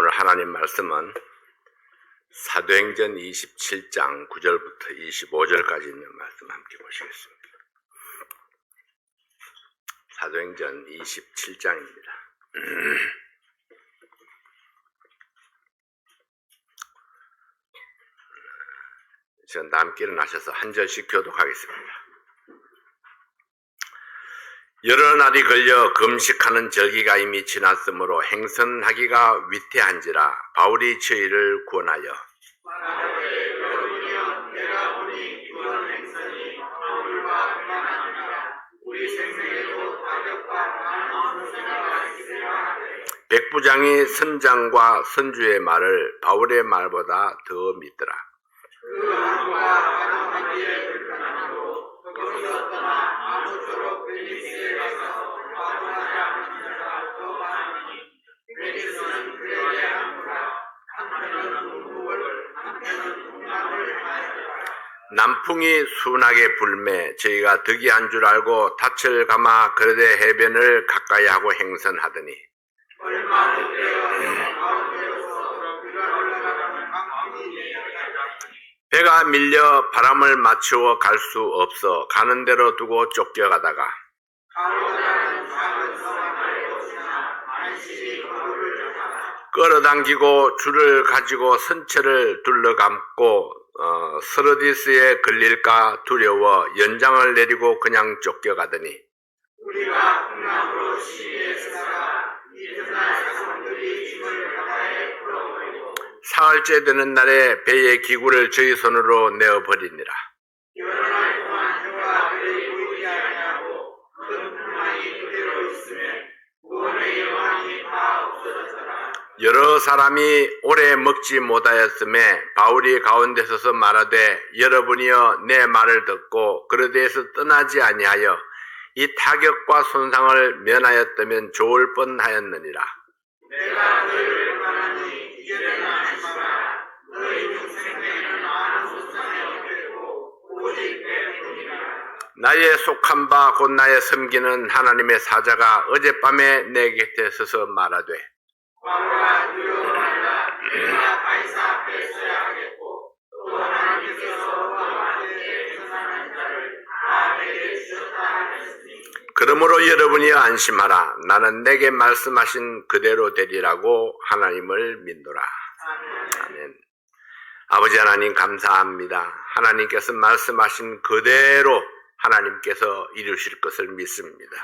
오늘 하나님 말씀은 사도행전 27장 9절부터 25절까지 있는 말씀 함께 보시겠습니다. 사도행전 27장입니다. 전 다 함께 일어나셔서 한 절씩 교독하겠습니다. 여러 날이 걸려 금식하는 절기가 이미 지났으므로 행선하기가 위태한지라 바울이 저희를 권하여 백부장이 선장과 선주의 말을 바울의 말보다 더 믿더라. 남풍이 순하게 불매 저희가 득이한 줄 알고 닻을 감아 그르데 해변을 가까이 하고 행선하더니 배가 밀려 바람을 맞추어 갈 수 없어 가는 대로 두고 쫓겨가다가 끌어당기고 줄을 가지고 선체를 둘러감고 스르디스에 걸릴까 두려워 연장을 내리고 그냥 쫓겨가더니 우리가 풍랑으로 시위에 서다가 이튿날 사람들이 짐을 바다에 풀어버리고 사흘째 되는 날에 배의 기구를 저희 손으로 내어버리니라. 여러 날 동안 해와 별이 보이지 아니하고 큰 풍랑이 그대로 있으며 구원의 여왕이 다 없어졌더라. 여러 사람이 오래 먹지 못하였음에 바울이 가운데 서서 말하되 여러분이여 내 말을 듣고 그르데에서 떠나지 아니하여 이 타격과 손상을 면하였다면 좋을 뻔하였느니라. 내가 너희를 말하니 이전에는 하지 마라. 너희 중생에는 아무 손상이 없겠고 오직 배뿐이라. 나의 속한 바 곧 나의 섬기는 하나님의 사자가 어젯밤에 내 곁에 서서 말하되 바울아 두려워하라. 내가 가이사 앞에 서야 하겠고 또 하나님께서 너한테 행선하는 자를 다 내게 주셨다 하셨으니 그러므로 여러분이 안심하라. 나는 내게 말씀하신 그대로 되리라고 하나님을 믿노라. 아멘. 아버지 하나님 감사합니다. 하나님께서 말씀하신 그대로 하나님께서 이루실 것을 믿습니다.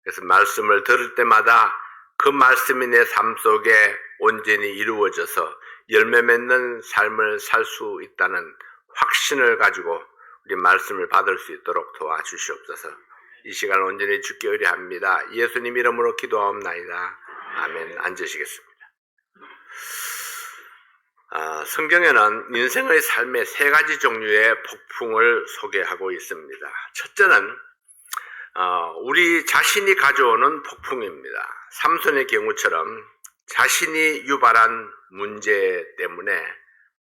그래서 말씀을 들을 때마다 그 말씀이 내 삶 속에 온전히 이루어져서 열매 맺는 삶을 살 수 있다는 확신을 가지고 우리 말씀을 받을 수 있도록 도와주시옵소서. 이 시간 온전히 주께 의뢰합니다. 예수님 이름으로 기도하옵나이다. 아멘. 앉으시겠습니다. 성경에는 인생의 삶의 세 가지 종류의 폭풍을 소개하고 있습니다. 첫째는 우리 자신이 가져오는 폭풍입니다. 삼손의 경우처럼 자신이 유발한 문제 때문에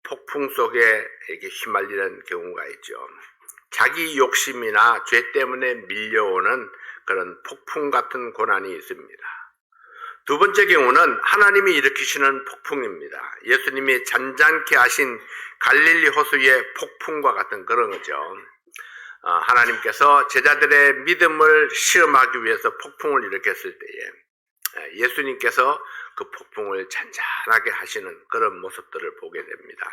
폭풍 속에 이렇게 휘말리는 경우가 있죠. 자기 욕심이나 죄 때문에 밀려오는 그런 폭풍 같은 고난이 있습니다. 두 번째 경우는 하나님이 일으키시는 폭풍입니다. 예수님이 잔잔케 하신 갈릴리 호수의 폭풍과 같은 그런 거죠. 하나님께서 제자들의 믿음을 시험하기 위해서 폭풍을 일으켰을 때에 예수님께서 그 폭풍을 잔잔하게 하시는 그런 모습들을 보게 됩니다.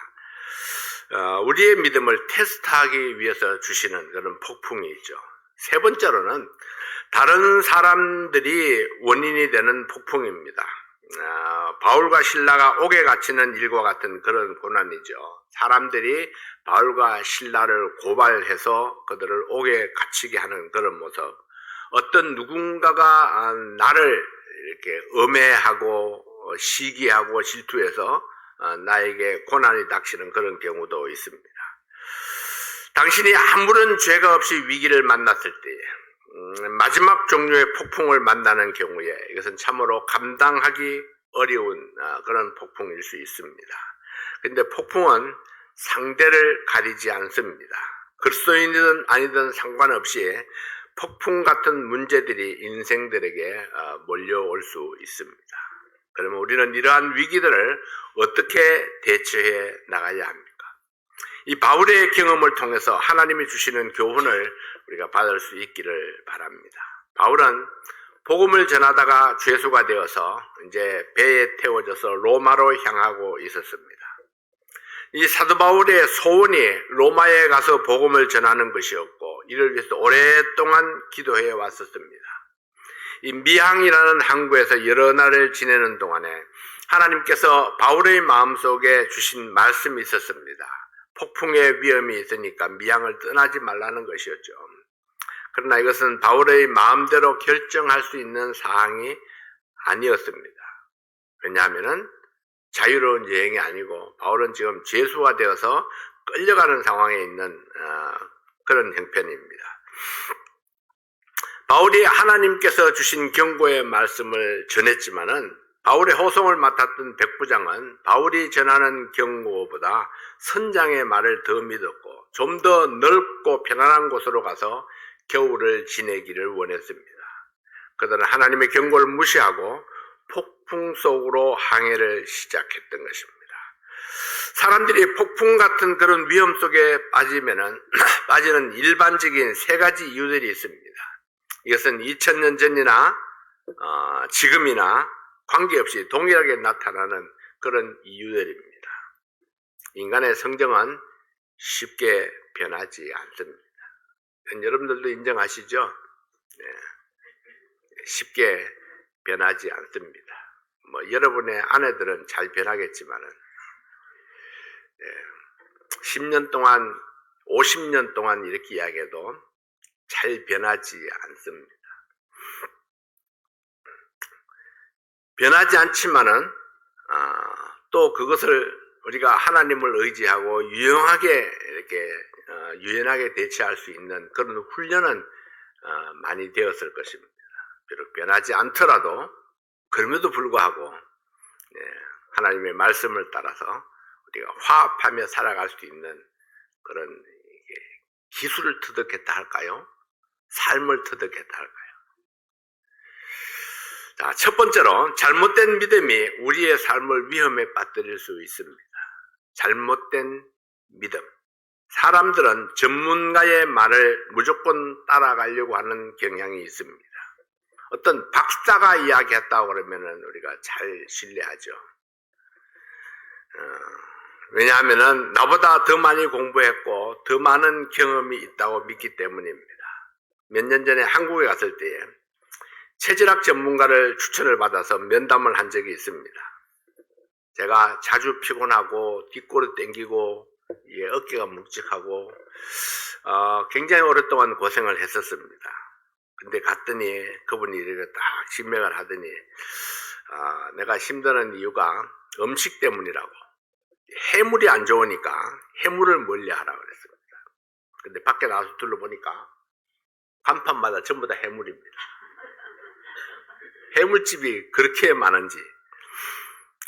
우리의 믿음을 테스트하기 위해서 주시는 그런 폭풍이 있죠. 세 번째로는 다른 사람들이 원인이 되는 폭풍입니다. 바울과 신라가 옥에 갇히는 일과 같은 그런 고난이죠. 사람들이 바울과 신라를 고발해서 그들을 옥에 갇히게 하는 그런 모습. 어떤 누군가가 나를 이렇게 음해하고 시기하고 질투해서 나에게 고난이 닥치는 그런 경우도 있습니다. 당신이 아무런 죄가 없이 위기를 만났을 때에 마지막 종류의 폭풍을 만나는 경우에 이것은 참으로 감당하기 어려운 그런 폭풍일 수 있습니다. 그런데 폭풍은 상대를 가리지 않습니다. 그리스도인이든 아니든 상관없이 폭풍 같은 문제들이 인생들에게 몰려올 수 있습니다. 그러면 우리는 이러한 위기들을 어떻게 대처해 나가야 합니까? 이 바울의 경험을 통해서 하나님이 주시는 교훈을 우리가 받을 수 있기를 바랍니다. 바울은 복음을 전하다가 죄수가 되어서 이제 배에 태워져서 로마로 향하고 있었습니다. 이 사도 바울의 소원이 로마에 가서 복음을 전하는 것이었고 이를 위해서 오랫동안 기도해 왔었습니다. 이 미항이라는 항구에서 여러 날을 지내는 동안에 하나님께서 바울의 마음속에 주신 말씀이 있었습니다. 폭풍의 위험이 있으니까 미항을 떠나지 말라는 것이었죠. 그러나 이것은 바울의 마음대로 결정할 수 있는 사항이 아니었습니다. 왜냐하면 자유로운 여행이 아니고 바울은 지금 죄수가 되어서 끌려가는 상황에 있는 그런 형편입니다. 바울이 하나님께서 주신 경고의 말씀을 전했지만은 바울의 호송을 맡았던 백부장은 바울이 전하는 경고보다 선장의 말을 더 믿었고 좀 더 넓고 편안한 곳으로 가서 겨울을 지내기를 원했습니다. 그들은 하나님의 경고를 무시하고 폭풍 속으로 항해를 시작했던 것입니다. 사람들이 폭풍 같은 그런 위험 속에 빠지는 일반적인 세 가지 이유들이 있습니다. 이것은 2000년 전이나 지금이나 관계없이 동일하게 나타나는 그런 이유들입니다. 인간의 성정은 쉽게 변하지 않습니다. 여러분들도 인정하시죠? 네. 쉽게 변하지 않습니다. 여러분의 아내들은 잘 변하겠지만은 10년 동안 50년 동안 이렇게 이야기해도 잘 변하지 않습니다. 변하지 않지만은 또 그것을 우리가 하나님을 의지하고 유용하게 이렇게 유연하게 대처할 수 있는 그런 훈련은 많이 되었을 것입니다. 비록 변하지 않더라도 그럼에도 불구하고 하나님의 말씀을 따라서 우리가 화합하며 살아갈 수 있는 그런 기술을 터득했다 할까요? 삶을 터득했다 할까요? 자, 첫 번째로 잘못된 믿음이 우리의 삶을 위험에 빠뜨릴 수 있습니다. 잘못된 믿음. 사람들은 전문가의 말을 무조건 따라가려고 하는 경향이 있습니다. 어떤 박사가 이야기했다고 그러면은 우리가 잘 신뢰하죠. 왜냐하면은 나보다 더 많이 공부했고 더 많은 경험이 있다고 믿기 때문입니다. 몇 년 전에 한국에 갔을 때에 체질학 전문가를 추천을 받아서 면담을 한 적이 있습니다. 제가 자주 피곤하고 뒷골이 땡기고 어깨가 묵직하고 굉장히 오랫동안 고생을 했었습니다. 근데 갔더니 그분이 이렇게 딱 진맥을 하더니 내가 힘드는 이유가 음식 때문이라고, 해물이 안 좋으니까 해물을 멀리하라고 그랬습니다. 근데 밖에 나와서 둘러보니까 간판마다 전부 다 해물입니다. 해물집이 그렇게 많은지.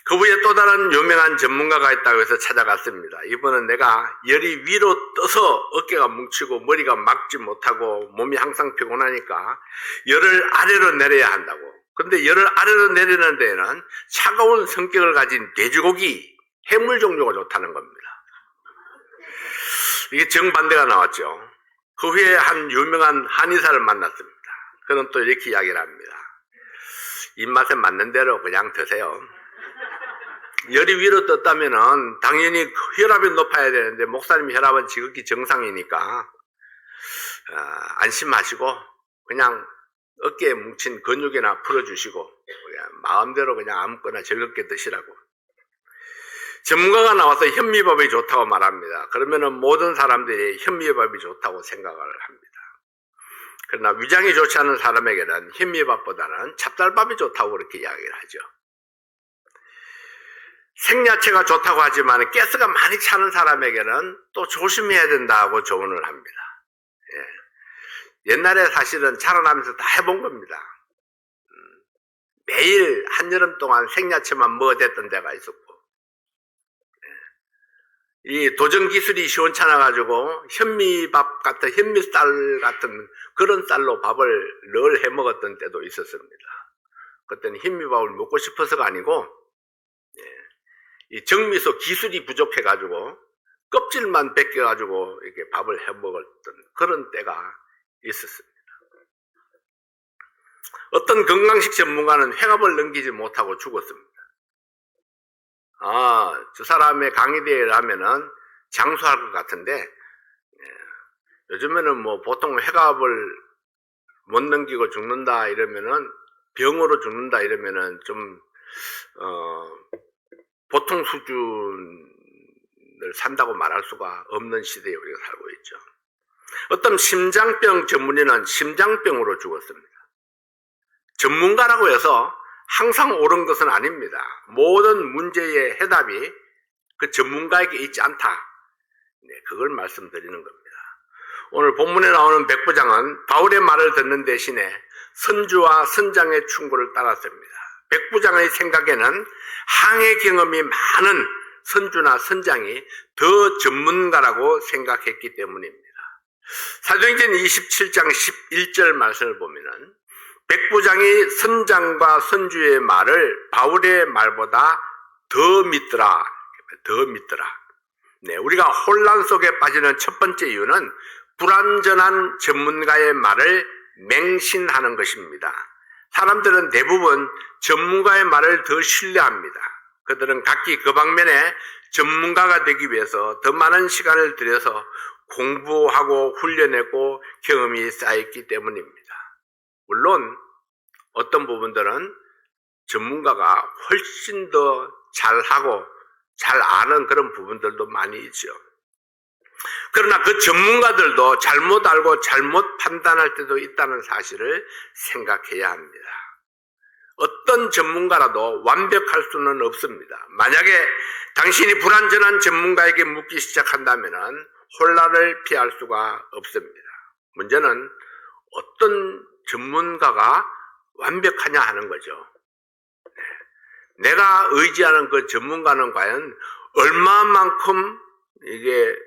그 후에 또 다른 유명한 전문가가 있다고 해서 찾아갔습니다. 이번은 내가 열이 위로 떠서 어깨가 뭉치고 머리가 막지 못하고 몸이 항상 피곤하니까 열을 아래로 내려야 한다고. 근데 열을 아래로 내리는 데에는 차가운 성격을 가진 돼지고기, 해물 종류가 좋다는 겁니다. 이게 정반대가 나왔죠. 그 후에 한 유명한 한의사를 만났습니다. 그는 또 이렇게 이야기를 합니다. 입맛에 맞는 대로 그냥 드세요. 열이 위로 떴다면은 당연히 혈압이 높아야 되는데 목사님 혈압은 지극히 정상이니까 안심하시고 그냥 어깨에 뭉친 근육이나 풀어주시고 그냥 마음대로 그냥 아무거나 즐겁게 드시라고. 전문가가 나와서 현미밥이 좋다고 말합니다. 그러면은 모든 사람들이 현미밥이 좋다고 생각을 합니다. 그러나 위장이 좋지 않은 사람에게는 현미밥보다는 찹쌀밥이 좋다고 그렇게 이야기를 하죠. 생야채가 좋다고 하지만 가스가 많이 차는 사람에게는 또 조심해야 된다고 조언을 합니다. 옛날에 사실은 자라나면서 다 해본 겁니다. 매일 한여름 동안 생야채만 먹어댔던 데가 있었고, 이 도전 기술이 시원찮아가지고 현미밥 같은 현미쌀 같은 그런 쌀로 밥을 늘 해먹었던 때도 있었습니다. 그때는 흰미밥을 먹고 싶어서가 아니고 이 정미소 기술이 부족해가지고 껍질만 벗겨가지고 이렇게 밥을 해먹었던 그런 때가 있었습니다. 어떤 건강식 전문가는 회갑을 넘기지 못하고 죽었습니다. 저 사람의 강의대회를 하면은 장수할 것 같은데, 요즘에는 뭐 보통 회갑을 못 넘기고 죽는다 이러면은, 병으로 죽는다 이러면은 좀, 보통 수준을 산다고 말할 수가 없는 시대에 우리가 살고 있죠. 어떤 심장병 전문의는 심장병으로 죽었습니다. 전문가라고 해서 항상 옳은 것은 아닙니다. 모든 문제의 해답이 그 전문가에게 있지 않다. 그걸 말씀드리는 겁니다. 오늘 본문에 나오는 백부장은 바울의 말을 듣는 대신에 선주와 선장의 충고를 따랐습니다. 백부장의 생각에는 항해 경험이 많은 선주나 선장이 더 전문가라고 생각했기 때문입니다. 사도행전 27장 11절 말씀을 보면은 백부장이 선장과 선주의 말을 바울의 말보다 더 믿더라. 네, 우리가 혼란 속에 빠지는 첫 번째 이유는 불완전한 전문가의 말을 맹신하는 것입니다. 사람들은 대부분 전문가의 말을 더 신뢰합니다. 그들은 각기 그 방면에 전문가가 되기 위해서 더 많은 시간을 들여서 공부하고 훈련했고 경험이 쌓였기 때문입니다. 물론 어떤 부분들은 전문가가 훨씬 더 잘하고 잘 아는 그런 부분들도 많이 있죠. 그러나 그 전문가들도 잘못 알고 잘못 판단할 때도 있다는 사실을 생각해야 합니다. 어떤 전문가라도 완벽할 수는 없습니다. 만약에 당신이 불완전한 전문가에게 묻기 시작한다면 혼란을 피할 수가 없습니다. 문제는 어떤 전문가가 완벽하냐 하는 거죠. 내가 의지하는 그 전문가는 과연 얼마만큼 이게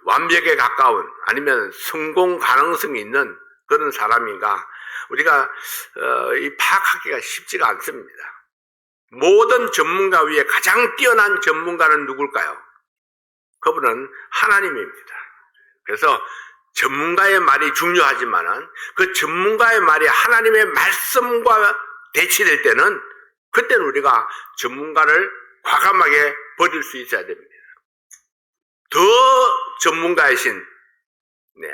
완벽에 가까운 아니면 성공 가능성이 있는 그런 사람인가 우리가 파악하기가 쉽지가 않습니다. 모든 전문가 위에 가장 뛰어난 전문가는 누굴까요? 그분은 하나님입니다. 그래서 전문가의 말이 중요하지만은 그 전문가의 말이 하나님의 말씀과 대치될 때는 그때는 우리가 전문가를 과감하게 버릴 수 있어야 됩니다. 더 전문가이신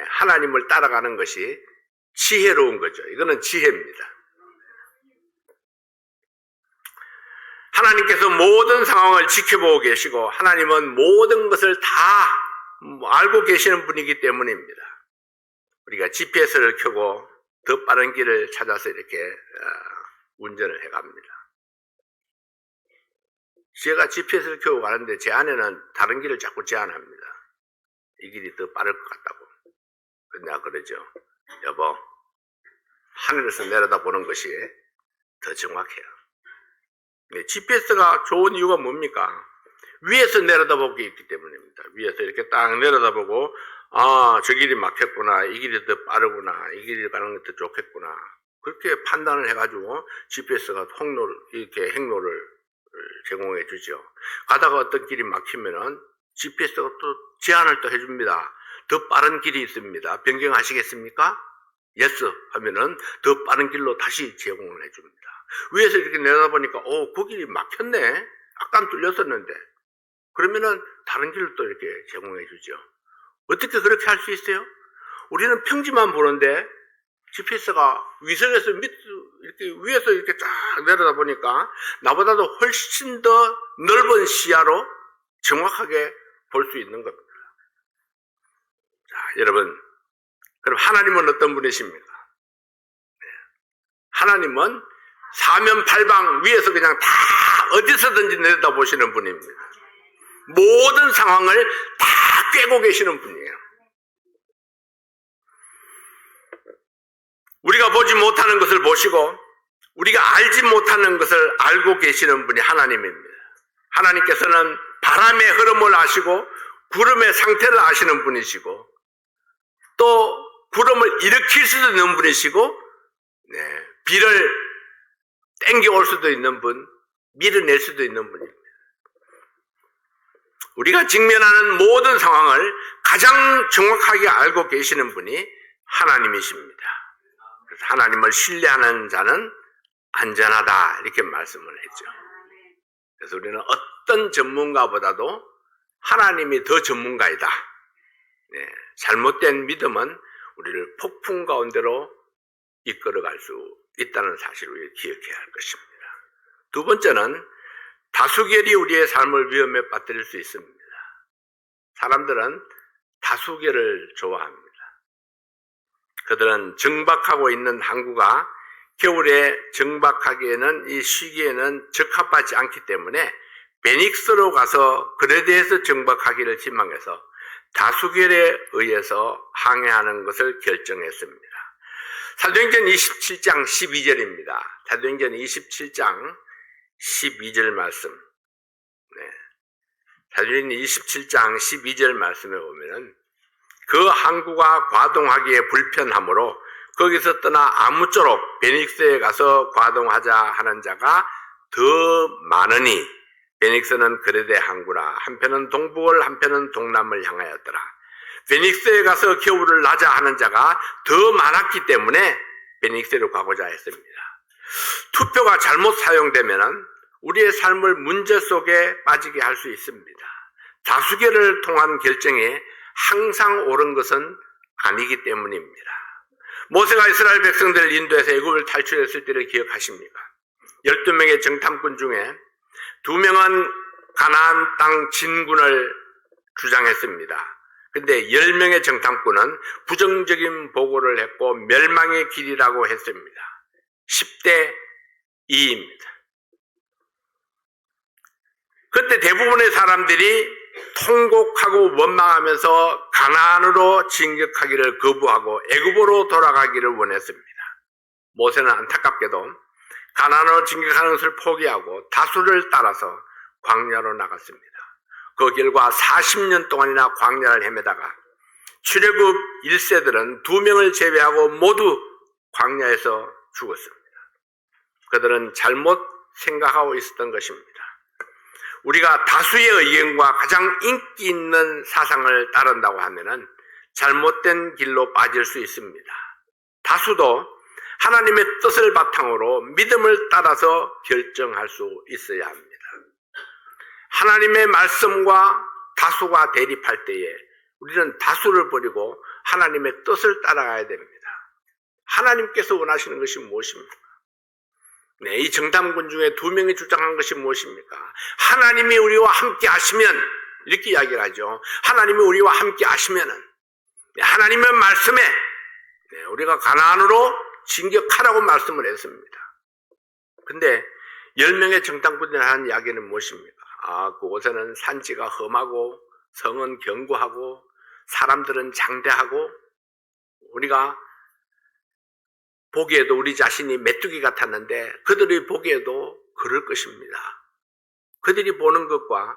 하나님을 따라가는 것이 지혜로운 거죠. 이거는 지혜입니다. 하나님께서 모든 상황을 지켜보고 계시고 하나님은 모든 것을 다 알고 계시는 분이기 때문입니다. 우리가 GPS를 켜고 더 빠른 길을 찾아서 이렇게 운전을 해갑니다. 제가 GPS를 켜고 가는데 제 아내는 다른 길을 자꾸 제안합니다. 이 길이 더 빠를 것 같다고. 내가 그러죠. 여보, 하늘에서 내려다보는 것이 더 정확해요. GPS가 좋은 이유가 뭡니까? 위에서 내려다보기 있기 때문입니다. 위에서 이렇게 딱 내려다보고 저 길이 막혔구나, 이 길이 더 빠르구나, 이 길이 가는 게 더 좋겠구나 그렇게 판단을 해가지고 GPS가 이렇게 행로를 제공해 주죠. 가다가 어떤 길이 막히면은 GPS가 또 제안을 또 해줍니다. 더 빠른 길이 있습니다. 변경하시겠습니까? 예스 하면은 더 빠른 길로 다시 제공을 해줍니다. 위에서 이렇게 내려다보니까 그 길이 막혔네. 아까는 뚫렸었는데. 그러면은 다른 길을 또 이렇게 제공해 주죠. 어떻게 그렇게 할 수 있어요? 우리는 평지만 보는데 GPS가 위성에서 이렇게 위에서 이렇게 쫙 내려다보니까 나보다도 훨씬 더 넓은 시야로 정확하게 볼 수 있는 겁니다. 자, 여러분, 그럼 하나님은 어떤 분이십니까? 하나님은 사면팔방 위에서 그냥 다 어디서든지 내려다보시는 분입니다. 모든 상황을 다 꿰고 계시는 분이에요. 우리가 보지 못하는 것을 보시고 우리가 알지 못하는 것을 알고 계시는 분이 하나님입니다. 하나님께서는 바람의 흐름을 아시고 구름의 상태를 아시는 분이시고 또 구름을 일으킬 수도 있는 분이시고, 비를 땡겨올 수도 있는 분, 밀어낼 수도 있는 분입니다. 우리가 직면하는 모든 상황을 가장 정확하게 알고 계시는 분이 하나님이십니다. 그래서 하나님을 신뢰하는 자는 안전하다 이렇게 말씀을 했죠. 그래서 우리는 어떤 전문가보다도 하나님이 더 전문가이다. 잘못된 믿음은 우리를 폭풍 가운데로 이끌어갈 수 있다는 사실을 우리가 기억해야 할 것입니다. 두 번째는 다수결이 우리의 삶을 위험에 빠뜨릴 수 있습니다. 사람들은 다수결을 좋아합니다. 그들은 정박하고 있는 항구가 겨울에 정박하기에는 이 시기에는 적합하지 않기 때문에 베닉스로 가서 그레데에서 정박하기를 희망해서 다수결에 의해서 항해하는 것을 결정했습니다. 사도행전 27장 12절입니다. 사도행전 27장 12절 말씀. 사도행전 27장 12절 말씀에 보면은 그 항구가 과동하기에 불편하므로 거기서 떠나 아무쪼록 베닉스에 가서 과동하자 하는 자가 더 많으니, 베닉스는 그레데 항구라 한편은 동북을 한편은 동남을 향하였더라. 베닉스에 가서 겨울을 나자 하는 자가 더 많았기 때문에 베닉스로 가고자 했습니다. 투표가 잘못 사용되면 우리의 삶을 문제 속에 빠지게 할 수 있습니다. 다수결을 통한 결정이 항상 옳은 것은 아니기 때문입니다. 모세가 이스라엘 백성들을 인도해서 애굽을 탈출했을 때를 기억하십니까? 12명의 정탐꾼 중에 2명은 가나안 땅 진군을 주장했습니다. 근데 10명의 정탐꾼은 부정적인 보고를 했고 멸망의 길이라고 했습니다. 10대 2입니다. 그때 대부분의 사람들이 통곡하고 원망하면서 가나안으로 진격하기를 거부하고 애굽으로 돌아가기를 원했습니다. 모세는 안타깝게도 가나안으로 진격하는 것을 포기하고 다수를 따라서 광야로 나갔습니다. 그 결과 40년 동안이나 광야를 헤매다가 출애굽 1세들은 2명을 제외하고 모두 광야에서 죽었습니다. 그들은 잘못 생각하고 있었던 것입니다. 우리가 다수의 의견과 가장 인기 있는 사상을 따른다고 하면은 잘못된 길로 빠질 수 있습니다. 다수도 하나님의 뜻을 바탕으로 믿음을 따라서 결정할 수 있어야 합니다. 하나님의 말씀과 다수가 대립할 때에 우리는 다수를 버리고 하나님의 뜻을 따라가야 됩니다. 하나님께서 원하시는 것이 무엇입니까? 이 정탐꾼 중에 2명이 주장한 것이 무엇입니까? 하나님이 우리와 함께 하시면, 이렇게 이야기를 하죠. 하나님이 우리와 함께 하시면은 하나님의 말씀에 우리가 가나안으로 진격하라고 말씀을 했습니다. 근데 10명의 정탐꾼들이 하는 이야기는 무엇입니까? 그곳에는 산지가 험하고 성은 견고하고 사람들은 장대하고 우리가 보기에도 우리 자신이 메뚜기 같았는데 그들이 보기에도 그럴 것입니다. 그들이 보는 것과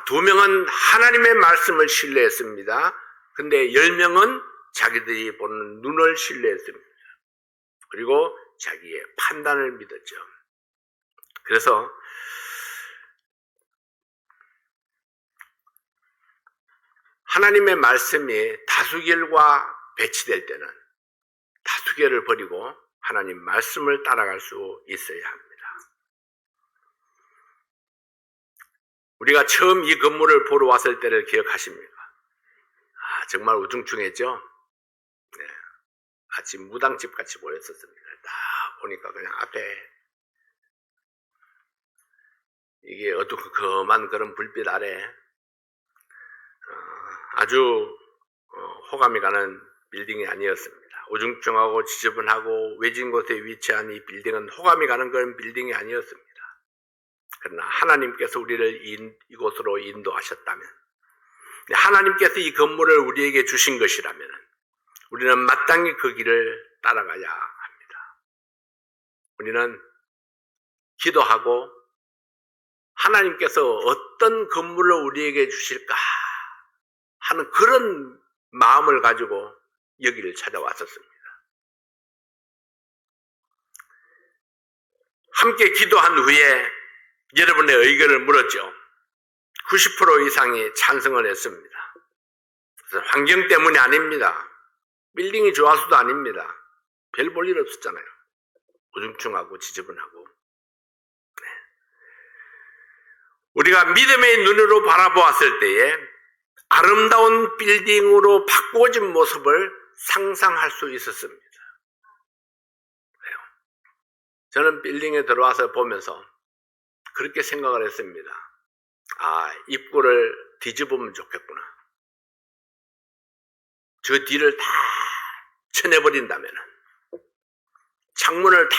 2명은 하나님의 말씀을 신뢰했습니다. 근데 10명은 자기들이 보는 눈을 신뢰했습니다. 그리고 자기의 판단을 믿었죠. 그래서 하나님의 말씀이 다수결과 배치될 때는 다수결을 버리고 하나님 말씀을 따라갈 수 있어야 합니다. 우리가 처음 이 건물을 보러 왔을 때를 기억하십니까? 정말 우중충했죠? 마치 무당집 같이 보였었습니다. 딱 보니까 그냥 앞에 이게 어두컴컴한 그런 불빛 아래 아주 호감이 가는 빌딩이 아니었습니다. 우중충하고 지저분하고 외진 곳에 위치한 이 빌딩은 호감이 가는 그런 빌딩이 아니었습니다. 그러나 하나님께서 우리를 이곳으로 인도하셨다면, 하나님께서 이 건물을 우리에게 주신 것이라면 우리는 마땅히 그 길을 따라가야 합니다. 우리는 기도하고 하나님께서 어떤 건물을 우리에게 주실까 하는 그런 마음을 가지고 여기를 찾아왔었습니다. 함께 기도한 후에 여러분의 의견을 물었죠. 90% 이상이 찬성을 했습니다. 그래서 환경 때문이 아닙니다. 빌딩이 좋아서도 아닙니다. 별 볼 일 없었잖아요. 우중충하고 지저분하고. 네. 우리가 믿음의 눈으로 바라보았을 때에 아름다운 빌딩으로 바꾸어진 모습을 상상할 수 있었습니다. 그래요. 저는 빌딩에 들어와서 보면서 그렇게 생각을 했습니다. 아, 입구를 뒤집으면 좋겠구나. 저 뒤를 다 쳐내버린다면, 창문을 다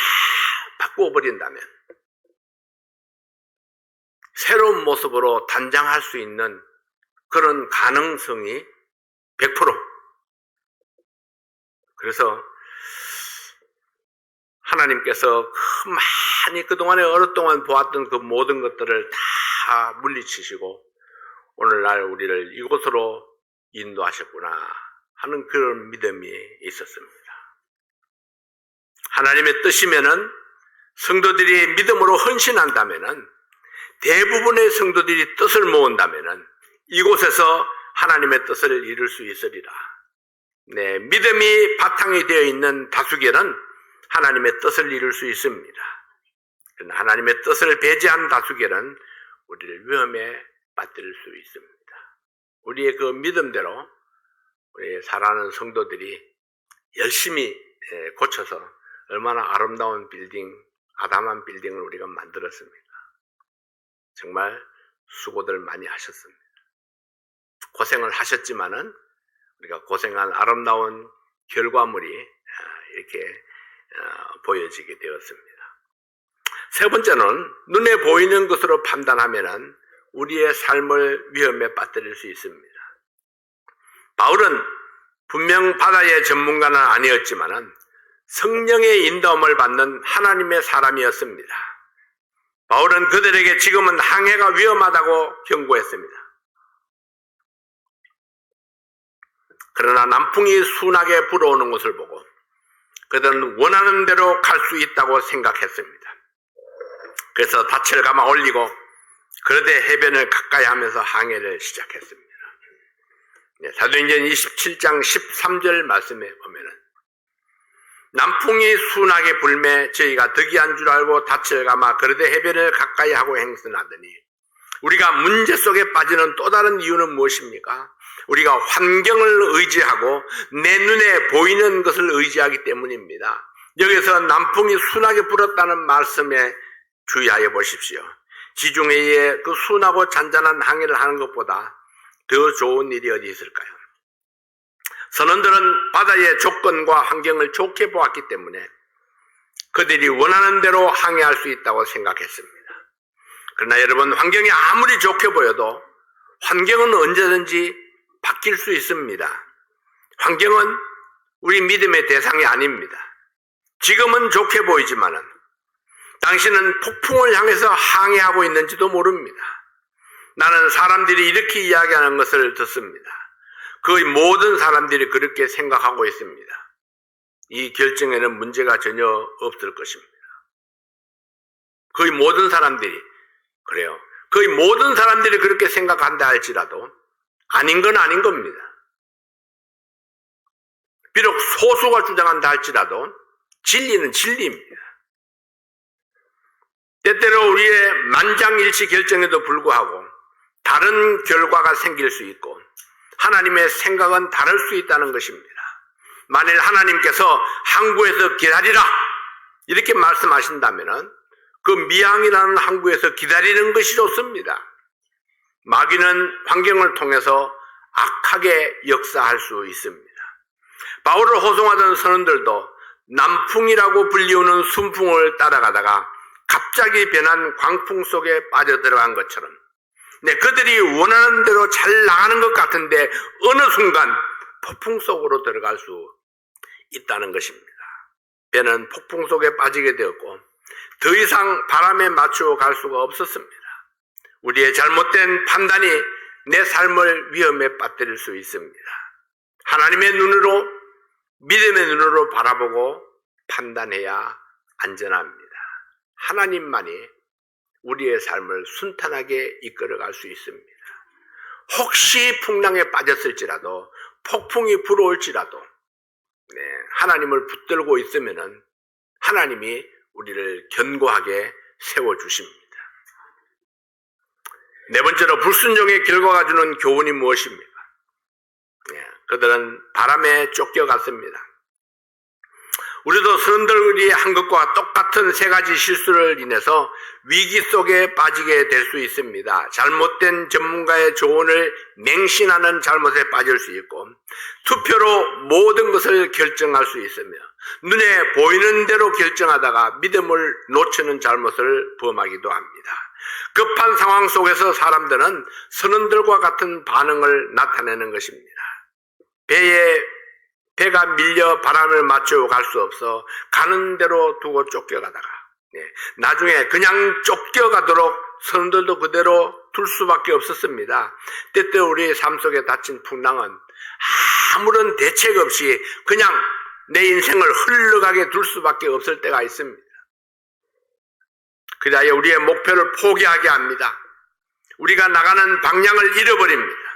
바꾸어버린다면 새로운 모습으로 단장할 수 있는 그런 가능성이 100%. 그래서 하나님께서 많이 그동안에 오랫동안 보았던 그 모든 것들을 다 물리치시고 오늘날 우리를 이곳으로 인도하셨구나 하는 그런 믿음이 있었습니다. 하나님의 뜻이면은 성도들이 믿음으로 헌신한다면은 대부분의 성도들이 뜻을 모은다면은 이곳에서 하나님의 뜻을 이룰 수 있으리라. 네, 믿음이 바탕이 되어 있는 다수결은 하나님의 뜻을 이룰 수 있습니다. 그러나 하나님의 뜻을 배제한 다수결은 우리를 위험에 빠뜨릴 수 있습니다. 우리의 그 믿음대로 우리 사랑하는 성도들이 열심히 고쳐서 얼마나 아름다운 빌딩, 아담한 빌딩을 우리가 만들었습니다. 정말 수고들 많이 하셨습니다. 고생을 하셨지만은 우리가 고생한 아름다운 결과물이 이렇게 보여지게 되었습니다. 세 번째는 눈에 보이는 것으로 판단하면은 우리의 삶을 위험에 빠뜨릴 수 있습니다. 바울은 분명 바다의 전문가는 아니었지만은 성령의 인도함을 받는 하나님의 사람이었습니다. 바울은 그들에게 지금은 항해가 위험하다고 경고했습니다. 그러나 남풍이 순하게 불어오는 것을 보고 그들은 원하는 대로 갈 수 있다고 생각했습니다. 그래서 닻을 감아 올리고 그러되 해변을 가까이 하면서 항해를 시작했습니다. 사도행전 27장 13절 말씀에 보면은 남풍이 순하게 불매 저희가 덕이한 줄 알고 닻을 감아 그러되 해변을 가까이 하고 행선하더니 우리가 문제 속에 빠지는 또 다른 이유는 무엇입니까? 우리가 환경을 의지하고 내 눈에 보이는 것을 의지하기 때문입니다. 여기서 남풍이 순하게 불었다는 말씀에 주의하여 보십시오. 지중해에 그 순하고 잔잔한 항해를 하는 것보다 더 좋은 일이 어디 있을까요? 선원들은 바다의 조건과 환경을 좋게 보았기 때문에 그들이 원하는 대로 항해할 수 있다고 생각했습니다. 그러나 여러분, 환경이 아무리 좋게 보여도 환경은 언제든지 바뀔 수 있습니다. 환경은 우리 믿음의 대상이 아닙니다. 지금은 좋게 보이지만은 당신은 폭풍을 향해서 항해하고 있는지도 모릅니다. 나는 사람들이 이렇게 이야기하는 것을 듣습니다. 거의 모든 사람들이 그렇게 생각하고 있습니다. 이 결정에는 문제가 전혀 없을 것입니다. 거의 모든 사람들이 그래요. 거의 모든 사람들이 그렇게 생각한다 할지라도 아닌 건 아닌 겁니다. 비록 소수가 주장한다 할지라도 진리는 진리입니다. 때때로 우리의 만장일치 결정에도 불구하고 다른 결과가 생길 수 있고 하나님의 생각은 다를 수 있다는 것입니다. 만일 하나님께서 항구에서 기다리라 이렇게 말씀하신다면 그 미항이라는 항구에서 기다리는 것이 좋습니다. 마귀는 환경을 통해서 악하게 역사할 수 있습니다. 바울을 호송하던 선원들도 남풍이라고 불리우는 순풍을 따라가다가 갑자기 변한 광풍 속에 빠져들어간 것처럼 그들이 원하는 대로 잘 나가는 것 같은데 어느 순간 폭풍 속으로 들어갈 수 있다는 것입니다. 배는 폭풍 속에 빠지게 되었고 더 이상 바람에 맞추어 갈 수가 없었습니다. 우리의 잘못된 판단이 내 삶을 위험에 빠뜨릴 수 있습니다. 하나님의 눈으로 믿음의 눈으로 바라보고 판단해야 안전합니다. 하나님만이 우리의 삶을 순탄하게 이끌어갈 수 있습니다. 혹시 풍랑에 빠졌을지라도, 폭풍이 불어올지라도 하나님을 붙들고 있으면은 하나님이 우리를 견고하게 세워주십니다. 네 번째로 불순종의 결과가 주는 교훈이 무엇입니까? 그들은 바람에 쫓겨갔습니다. 우리도 선원들이 한 것과 똑같은 세 가지 실수를 인해서 위기 속에 빠지게 될 수 있습니다. 잘못된 전문가의 조언을 맹신하는 잘못에 빠질 수 있고, 투표로 모든 것을 결정할 수 있으며, 눈에 보이는 대로 결정하다가 믿음을 놓치는 잘못을 범하기도 합니다. 급한 상황 속에서 사람들은 선원들과 같은 반응을 나타내는 것입니다. 배가 밀려 바람을 맞추어 갈 수 없어 가는 대로 두고 쫓겨가다가 나중에 그냥 쫓겨가도록 선원들도 그대로 둘 수밖에 없었습니다. 때때로 우리의 삶 속에 닥친 풍랑은 아무런 대책 없이 그냥 내 인생을 흘러가게 둘 수밖에 없을 때가 있습니다. 그래야 우리의 목표를 포기하게 합니다. 우리가 나가는 방향을 잃어버립니다.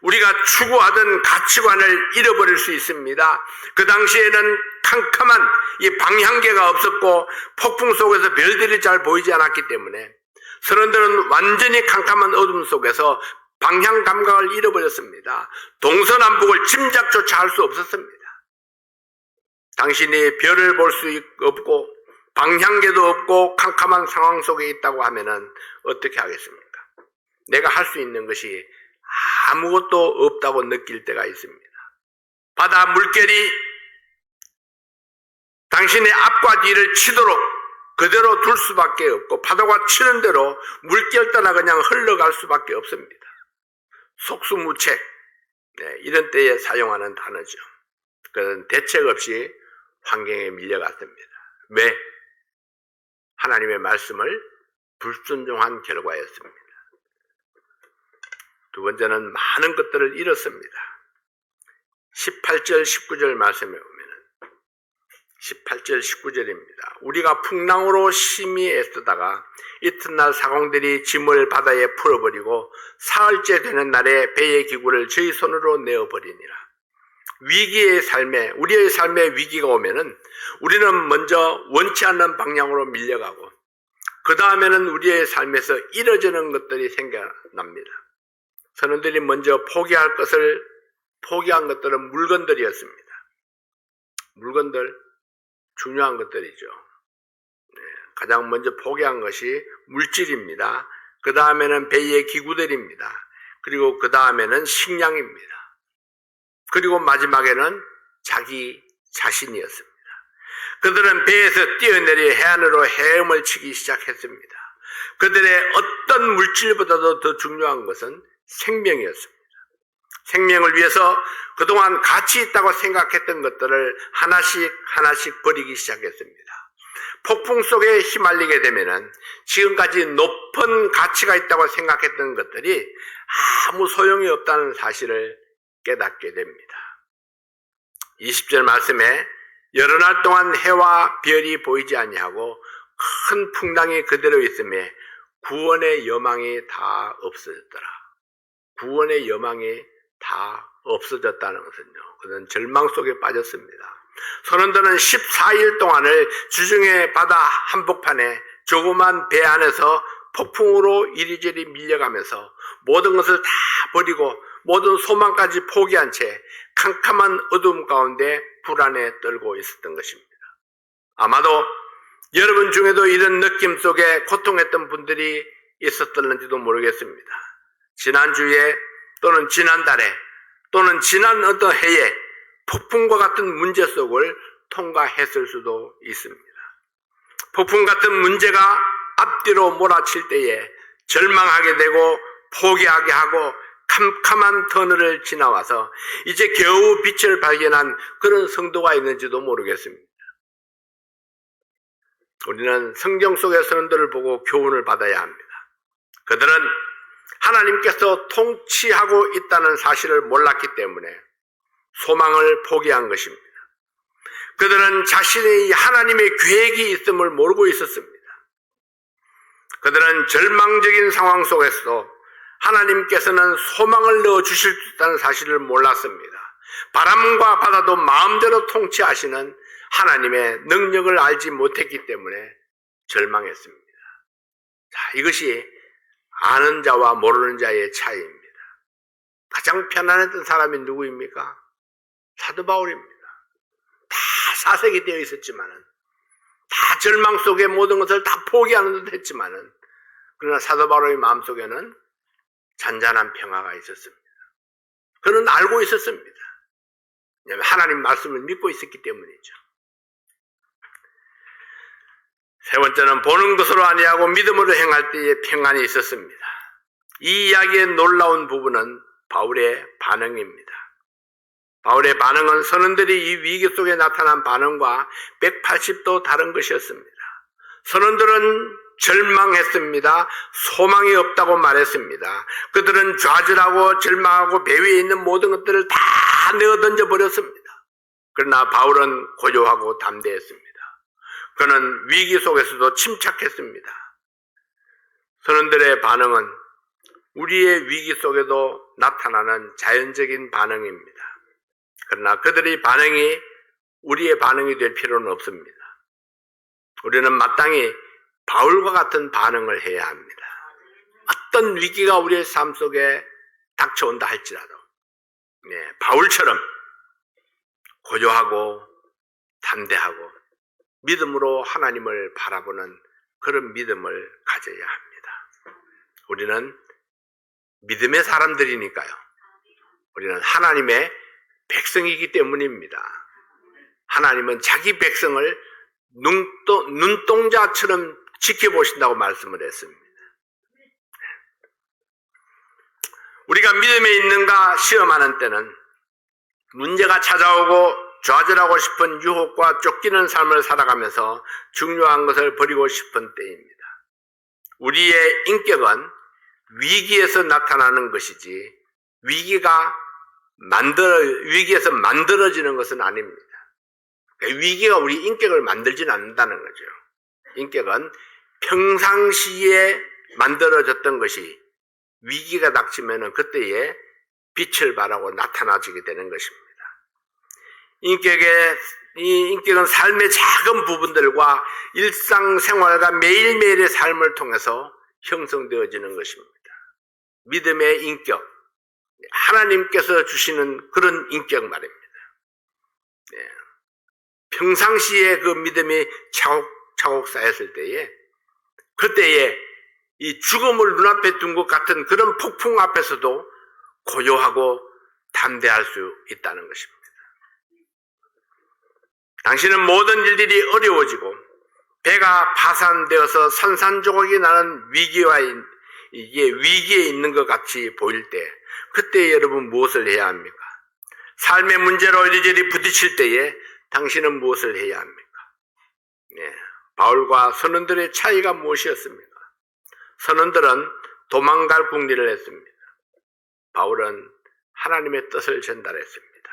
우리가 추구하던 가치관을 잃어버릴 수 있습니다. 그 당시에는 캄캄한 이 방향계가 없었고 폭풍 속에서 별들이 잘 보이지 않았기 때문에 선원들은 완전히 캄캄한 어둠 속에서 방향 감각을 잃어버렸습니다. 동서남북을 짐작조차 할 수 없었습니다. 당신이 별을 볼 수 없고 방향계도 없고 캄캄한 상황 속에 있다고 하면은 어떻게 하겠습니까? 내가 할 수 있는 것이 아무것도 없다고 느낄 때가 있습니다. 바다 물결이 당신의 앞과 뒤를 치도록 그대로 둘 수밖에 없고, 파도가 치는 대로 물결 따라 그냥 흘러갈 수밖에 없습니다. 속수무책, 이런 때에 사용하는 단어죠. 그런 대책 없이 환경에 밀려갔습니다. 왜? 하나님의 말씀을 불순종한 결과였습니다. 두 번째는 많은 것들을 잃었습니다. 18절 19절 말씀에 보면 18절 19절입니다. 우리가 풍랑으로 심히 애쓰다가 이튿날 사공들이 짐을 바다에 풀어버리고 사흘째 되는 날에 배의 기구를 저희 손으로 내어버리니라. 위기의 삶에, 우리의 삶에 위기가 오면은 우리는 먼저 원치 않는 방향으로 밀려가고 그 다음에는 우리의 삶에서 잃어지는 것들이 생겨납니다. 선원들이 먼저 포기한 것들은 물건들이었습니다. 물건들, 중요한 것들이죠. 가장 먼저 포기한 것이 물질입니다. 그 다음에는 배의 기구들입니다. 그리고 그 다음에는 식량입니다. 그리고 마지막에는 자기 자신이었습니다. 그들은 배에서 뛰어내려 해안으로 헤엄을 치기 시작했습니다. 그들의 어떤 물질보다도 더 중요한 것은 생명이었습니다. 생명을 위해서 그동안 가치 있다고 생각했던 것들을 하나씩 버리기 시작했습니다. 폭풍 속에 휘말리게 되면은 지금까지 높은 가치가 있다고 생각했던 것들이 아무 소용이 없다는 사실을 깨닫게 됩니다. 20절 말씀에 여러 날 동안 해와 별이 보이지 아니하고 큰 풍랑이 그대로 있음에 구원의 여망이 다 없어졌더라. 구원의 여망이 다 없어졌다는 것은요, 그는 절망 속에 빠졌습니다. 선원들은 14일 동안을 주중의 바다 한복판에 조그만 배 안에서 폭풍으로 이리저리 밀려가면서 모든 것을 다 버리고 모든 소망까지 포기한 채 캄캄한 어둠 가운데 불안에 떨고 있었던 것입니다. 아마도 여러분 중에도 이런 느낌 속에 고통했던 분들이 있었던지도 모르겠습니다. 지난주에 또는 지난달에 또는 지난 어떤 해에 폭풍과 같은 문제 속을 통과했을 수도 있습니다. 폭풍 같은 문제가 앞뒤로 몰아칠 때에 절망하게 되고 포기하게 하고 캄캄한 터널을 지나와서 이제 겨우 빛을 발견한 그런 성도가 있는지도 모르겠습니다. 우리는 성경 속의 선원들을 보고 교훈을 받아야 합니다. 그들은 하나님께서 통치하고 있다는 사실을 몰랐기 때문에 소망을 포기한 것입니다. 그들은 자신의 하나님의 계획이 있음을 모르고 있었습니다. 그들은 절망적인 상황 속에서도 하나님께서는 소망을 넣어주실 수 있다는 사실을 몰랐습니다. 바람과 바다도 마음대로 통치하시는 하나님의 능력을 알지 못했기 때문에 절망했습니다. 자, 이것이 아는 자와 모르는 자의 차이입니다. 가장 편안했던 사람이 누구입니까? 사도 바울입니다. 다 사색이 되어 있었지만은, 다 절망 속에 모든 것을 다 포기하는 듯 했지만은, 그러나 사도 바울의 마음속에는 잔잔한 평화가 있었습니다. 그는 알고 있었습니다. 왜냐하면 하나님 말씀을 믿고 있었기 때문이죠. 세 번째는 보는 것으로 아니하고 믿음으로 행할 때에 평안이 있었습니다. 이 이야기의 놀라운 부분은 바울의 반응입니다. 바울의 반응은 선원들이 이 위기 속에 나타난 반응과 180도 다른 것이었습니다. 선원들은 절망했습니다. 소망이 없다고 말했습니다. 그들은 좌절하고 절망하고 배 위에 있는 모든 것들을 다 내어던져 버렸습니다. 그러나 바울은 고요하고 담대했습니다. 그는 위기 속에서도 침착했습니다. 선원들의 반응은 우리의 위기 속에도 나타나는 자연적인 반응입니다. 그러나 그들의 반응이 우리의 반응이 될 필요는 없습니다. 우리는 마땅히 바울과 같은 반응을 해야 합니다. 어떤 위기가 우리의 삶 속에 닥쳐온다 할지라도 바울처럼 고요하고 담대하고 믿음으로 하나님을 바라보는 그런 믿음을 가져야 합니다. 우리는 믿음의 사람들이니까요. 우리는 하나님의 백성이기 때문입니다. 하나님은 자기 백성을 눈동자처럼 지켜보신다고 말씀을 했습니다. 우리가 믿음에 있는가 시험하는 때는 문제가 찾아오고 좌절하고 싶은 유혹과 쫓기는 삶을 살아가면서 중요한 것을 버리고 싶은 때입니다. 우리의 인격은 위기에서 나타나는 것이지 위기에서 만들어지는 것은 아닙니다. 위기가 우리 인격을 만들지는 않는다는 거죠. 인격은 평상시에 만들어졌던 것이 위기가 닥치면은 그때에 빛을 발하고 나타나지게 되는 것입니다. 이 인격은 삶의 작은 부분들과 일상생활과 매일매일의 삶을 통해서 형성되어지는 것입니다. 믿음의 인격, 하나님께서 주시는 그런 인격 말입니다. 평상시에 그 믿음이 차곡차곡 쌓였을 때에 그때에 이 죽음을 눈앞에 둔 것 같은 그런 폭풍 앞에서도 고요하고 담대할 수 있다는 것입니다. 당신은 모든 일들이 어려워지고 배가 파산되어서 산산조각이 나는 위기에 있는 것 같이 보일 때 그때 여러분 무엇을 해야 합니까? 삶의 문제로 이리저리 부딪힐 때에 당신은 무엇을 해야 합니까? 바울과 선원들의 차이가 무엇이었습니까? 선원들은 도망갈 궁리를 했습니다. 바울은 하나님의 뜻을 전달했습니다.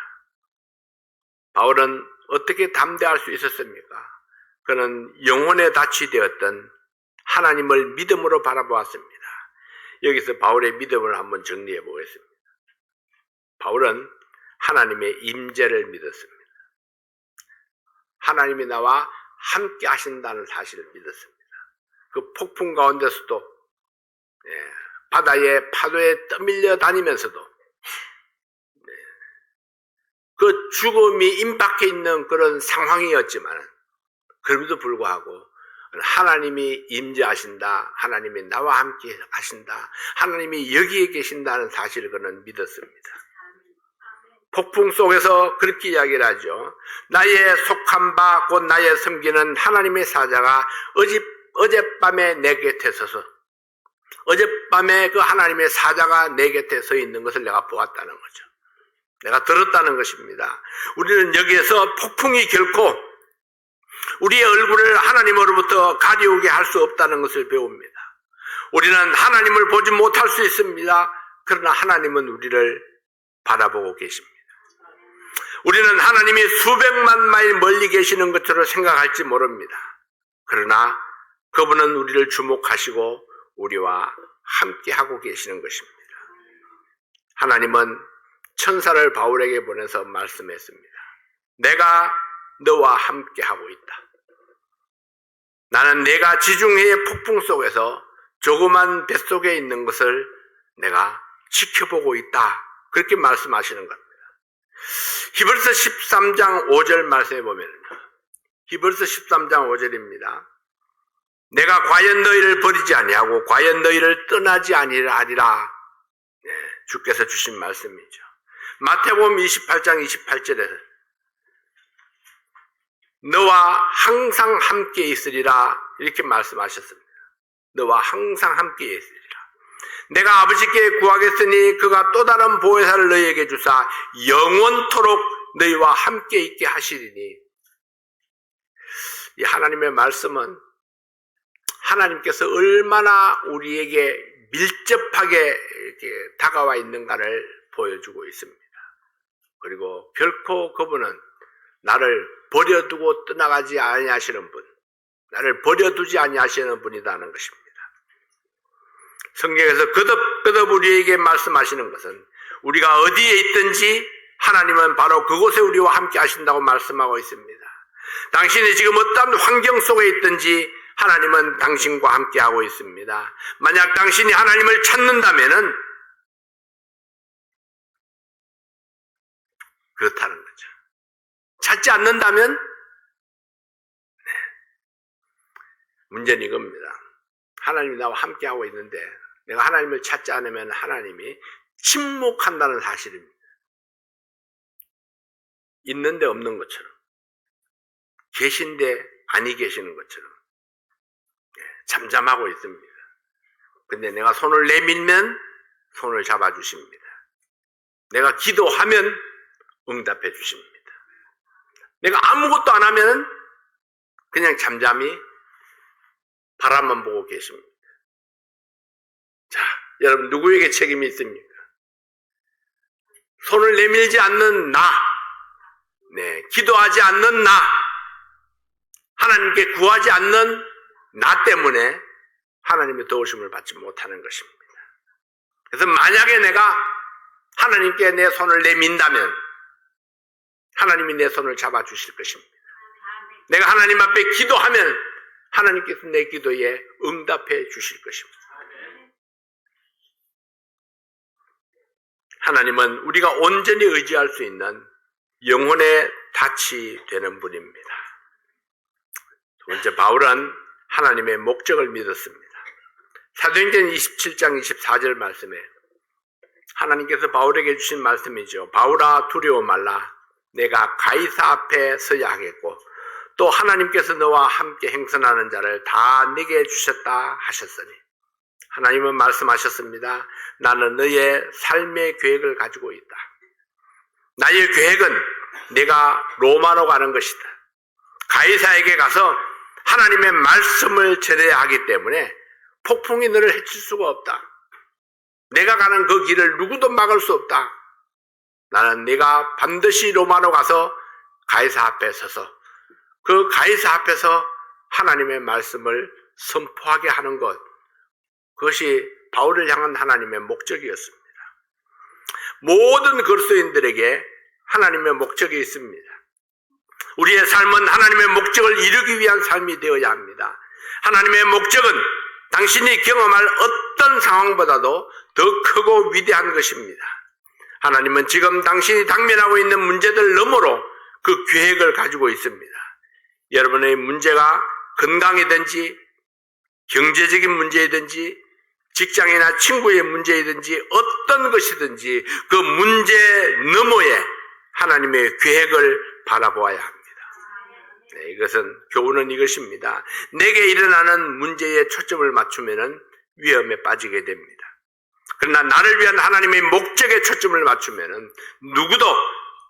바울은 어떻게 담대할 수 있었습니까? 그는 영혼에 닻이 되었던 하나님을 믿음으로 바라보았습니다. 여기서 바울의 믿음을 한번 정리해 보겠습니다. 바울은 하나님의 임재를 믿었습니다. 하나님이 나와 함께 하신다는 사실을 믿었습니다. 그 폭풍 가운데서도 바다의 파도에 떠밀려 다니면서도 그 죽음이 임박해 있는 그런 상황이었지만 그럼에도 불구하고 하나님이 임재하신다, 하나님이 나와 함께 하신다, 하나님이 여기에 계신다는 사실을 그는 믿었습니다. 폭풍 속에서 그렇게 이야기를 하죠. 나의 속한 바 곧 나의 섬기는 하나님의 사자가 어젯밤에 내 곁에 서서 어젯밤에 그 하나님의 사자가 내 곁에 서 있는 것을 내가 보았다는 거죠. 내가 들었다는 것입니다. 우리는 여기에서 폭풍이 결코 우리의 얼굴을 하나님으로부터 가려오게 할 수 없다는 것을 배웁니다. 우리는 하나님을 보지 못할 수 있습니다. 그러나 하나님은 우리를 바라보고 계십니다. 우리는 하나님이 수백만 마일 멀리 계시는 것처럼 생각할지 모릅니다. 그러나 그분은 우리를 주목하시고 우리와 함께 하고 계시는 것입니다. 하나님은 천사를 바울에게 보내서 말씀했습니다. 내가 너와 함께 하고 있다. 나는 내가 지중해의 폭풍 속에서 조그만 뱃속에 있는 것을 내가 지켜보고 있다. 그렇게 말씀하시는 겁니다. 히브리서 13장 5절 말씀해 보면 히브리서 13장 5절입니다. 내가 과연 너희를 버리지 아니하고 과연 너희를 떠나지 아니하리라. 주께서 주신 말씀이죠. 마태복음 28장 28절에서 너와 항상 함께 있으리라 이렇게 말씀하셨습니다. 너와 항상 함께 있으리라. 내가 아버지께 구하겠으니 그가 또 다른 보혜사를 너희에게 주사 영원토록 너희와 함께 있게 하시리니. 이 하나님의 말씀은 하나님께서 얼마나 우리에게 밀접하게 이렇게 다가와 있는가를 보여주고 있습니다. 그리고 결코 그분은 나를 버려두고 떠나가지 아니하시는 분, 나를 버려두지 아니하시는 분이라는 것입니다. 성경에서 거듭 우리에게 말씀하시는 것은 우리가 어디에 있든지 하나님은 바로 그곳에 우리와 함께 하신다고 말씀하고 있습니다. 당신이 지금 어떤 환경 속에 있든지 하나님은 당신과 함께 하고 있습니다. 만약 당신이 하나님을 찾는다면은 그렇다는 거죠. 찾지 않는다면 문제는 이겁니다. 하나님이 나와 함께 하고 있는데 내가 하나님을 찾지 않으면 하나님이 침묵한다는 사실입니다. 있는데 없는 것처럼, 계신데 아니 계시는 것처럼 잠잠하고 있습니다. 근데 내가 손을 내밀면 손을 잡아주십니다. 내가 기도하면 응답해 주십니다. 내가 아무것도 안 하면 그냥 잠잠히 바라만 보고 계십니다. 자, 여러분 누구에게 책임이 있습니까? 손을 내밀지 않는 나, 기도하지 않는 나, 하나님께 구하지 않는 나 때문에 하나님의 도우심을 받지 못하는 것입니다. 그래서 만약에 내가 하나님께 내 손을 내민다면 하나님이 내 손을 잡아주실 것입니다. 내가 하나님 앞에 기도하면 하나님께서 내 기도에 응답해 주실 것입니다. 하나님은 우리가 온전히 의지할 수 있는 영혼의 닻이 되는 분입니다. 두 번째, 바울은 하나님의 목적을 믿었습니다. 사도행전 27장 24절 말씀에 하나님께서 바울에게 주신 말씀이죠. 바울아 두려워 말라. 내가 가이사 앞에 서야 하겠고 또 하나님께서 너와 함께 행선하는 자를 다 내게 주셨다 하셨으니. 하나님은 말씀하셨습니다. 나는 너의 삶의 계획을 가지고 있다. 나의 계획은 내가 로마로 가는 것이다. 가이사에게 가서 하나님의 말씀을 전해야 하기 때문에 폭풍이 너를 해칠 수가 없다. 내가 가는 그 길을 누구도 막을 수 없다. 나는 네가 반드시 로마로 가서 가이사 앞에 서서 그 가이사 앞에서 하나님의 말씀을 선포하게 하는 것, 그것이 바울을 향한 하나님의 목적이었습니다. 모든 그리스도인들에게 하나님의 목적이 있습니다. 우리의 삶은 하나님의 목적을 이루기 위한 삶이 되어야 합니다. 하나님의 목적은 당신이 경험할 어떤 상황보다도 더 크고 위대한 것입니다. 하나님은 지금 당신이 당면하고 있는 문제들 너머로 그 계획을 가지고 있습니다. 여러분의 문제가 건강이든지 경제적인 문제이든지 직장이나 친구의 문제이든지 어떤 것이든지 그 문제 너머에 하나님의 계획을 바라보아야 합니다. 이것은 교훈은 이것입니다. 내게 일어나는 문제에 초점을 맞추면 위험에 빠지게 됩니다. 그러나 나를 위한 하나님의 목적에 초점을 맞추면 누구도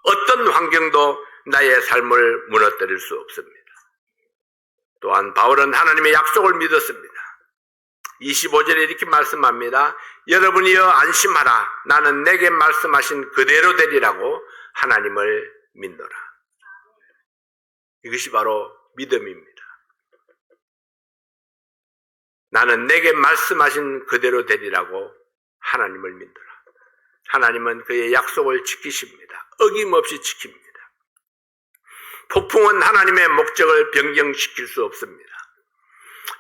어떤 환경도 나의 삶을 무너뜨릴 수 없습니다. 또한 바울은 하나님의 약속을 믿었습니다. 25절에 이렇게 말씀합니다. 여러분이여 안심하라. 나는 내게 말씀하신 그대로 되리라고 하나님을 믿노라. 이것이 바로 믿음입니다. 나는 내게 말씀하신 그대로 되리라고 하나님을 믿노라. 하나님은 그의 약속을 지키십니다. 어김없이 지킵니다. 폭풍은 하나님의 목적을 변경시킬 수 없습니다.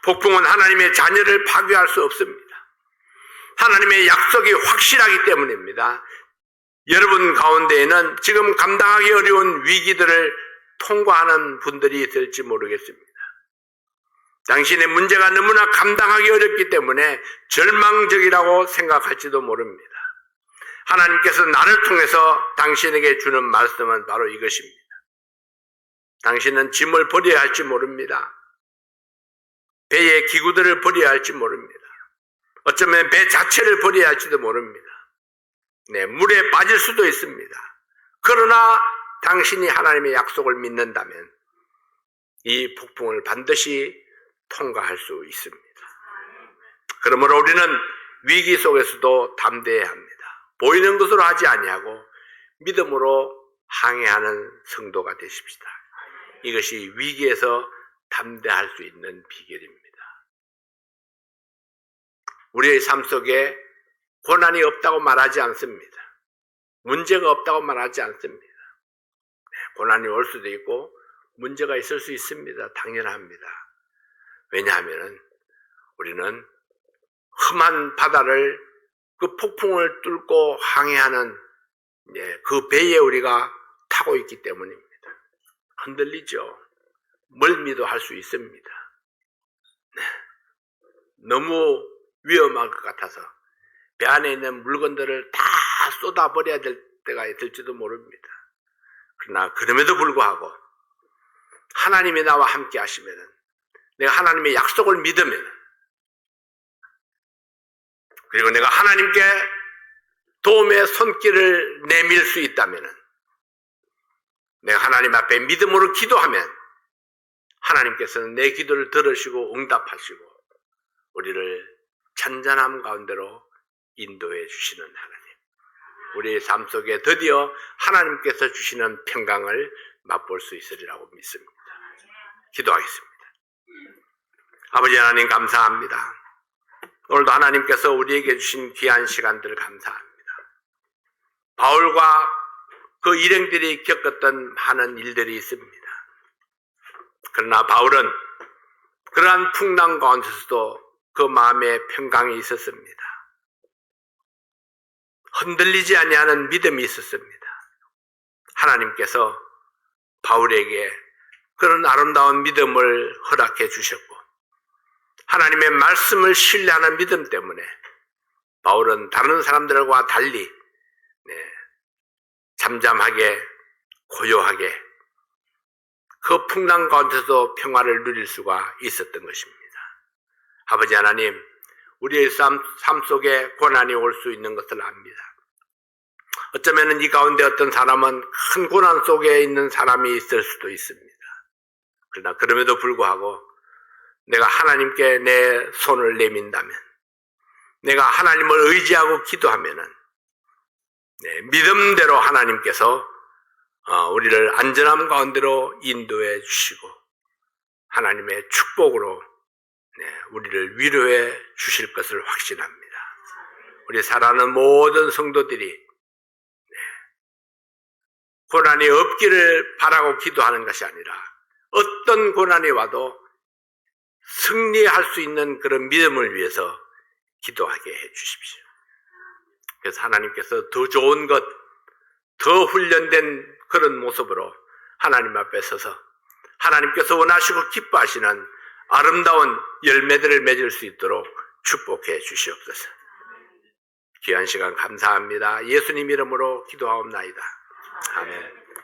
폭풍은 하나님의 자녀를 파괴할 수 없습니다. 하나님의 약속이 확실하기 때문입니다. 여러분 가운데에는 지금 감당하기 어려운 위기들을 통과하는 분들이 있을지 모르겠습니다. 당신의 문제가 너무나 감당하기 어렵기 때문에 절망적이라고 생각할지도 모릅니다. 하나님께서 나를 통해서 당신에게 주는 말씀은 바로 이것입니다. 당신은 짐을 버려야 할지 모릅니다. 배의 기구들을 버려야 할지 모릅니다. 어쩌면 배 자체를 버려야 할지도 모릅니다. 물에 빠질 수도 있습니다. 그러나 당신이 하나님의 약속을 믿는다면 이 폭풍을 반드시 통과할 수 있습니다. 그러므로 우리는 위기 속에서도 담대해야 합니다. 보이는 것으로 하지 아니하고 믿음으로 항해하는 성도가 되십시다. 이것이 위기에서 담대할 수 있는 비결입니다. 우리의 삶 속에 고난이 없다고 말하지 않습니다. 문제가 없다고 말하지 않습니다. 고난이 올 수도 있고 문제가 있을 수 있습니다. 당연합니다. 왜냐하면 우리는 험한 바다를 그 폭풍을 뚫고 항해하는 그 배에 우리가 타고 있기 때문입니다. 흔들리죠. 멀미도 할 수 있습니다. 너무 위험할 것 같아서 배 안에 있는 물건들을 다 쏟아버려야 될 때가 있을지도 모릅니다. 그러나 그럼에도 불구하고 하나님이 나와 함께 하시면, 내가 하나님의 약속을 믿으면, 그리고 내가 하나님께 도움의 손길을 내밀 수 있다면, 내가 하나님 앞에 믿음으로 기도하면 하나님께서는 내 기도를 들으시고 응답하시고 우리를 잔잔함 가운데로 인도해 주시는 하나님, 우리의 삶 속에 드디어 하나님께서 주시는 평강을 맛볼 수 있으리라고 믿습니다. 기도하겠습니다. 아버지 하나님, 감사합니다. 오늘도 하나님께서 우리에게 주신 귀한 시간들 감사합니다. 바울과 그 일행들이 겪었던 많은 일들이 있습니다. 그러나 바울은 그러한 풍랑 가운데서도 그 마음에 평강이 있었습니다. 흔들리지 아니하는 믿음이 있었습니다. 하나님께서 바울에게 그런 아름다운 믿음을 허락해 주셨고, 하나님의 말씀을 신뢰하는 믿음 때문에 바울은 다른 사람들과 달리 잠잠하게 고요하게 그 풍랑 가운데서 평화를 누릴 수가 있었던 것입니다. 아버지 하나님, 우리의 삶 속에 고난이 올 수 있는 것을 압니다. 어쩌면 이 가운데 어떤 사람은 큰 고난 속에 있는 사람이 있을 수도 있습니다. 그러나 그럼에도 불구하고 내가 하나님께 내 손을 내민다면, 내가 하나님을 의지하고 기도하면은 믿음대로 하나님께서 우리를 안전함 가운데로 인도해 주시고 하나님의 축복으로 우리를 위로해 주실 것을 확신합니다. 우리 사랑하는 모든 성도들이 고난이 없기를 바라고 기도하는 것이 아니라 어떤 고난이 와도 승리할 수 있는 그런 믿음을 위해서 기도하게 해 주십시오. 그래서 하나님께서 더 좋은 것, 더 훈련된 그런 모습으로 하나님 앞에 서서 하나님께서 원하시고 기뻐하시는 아름다운 열매들을 맺을 수 있도록 축복해 주시옵소서. 귀한 시간 감사합니다. 예수님 이름으로 기도하옵나이다. 아멘.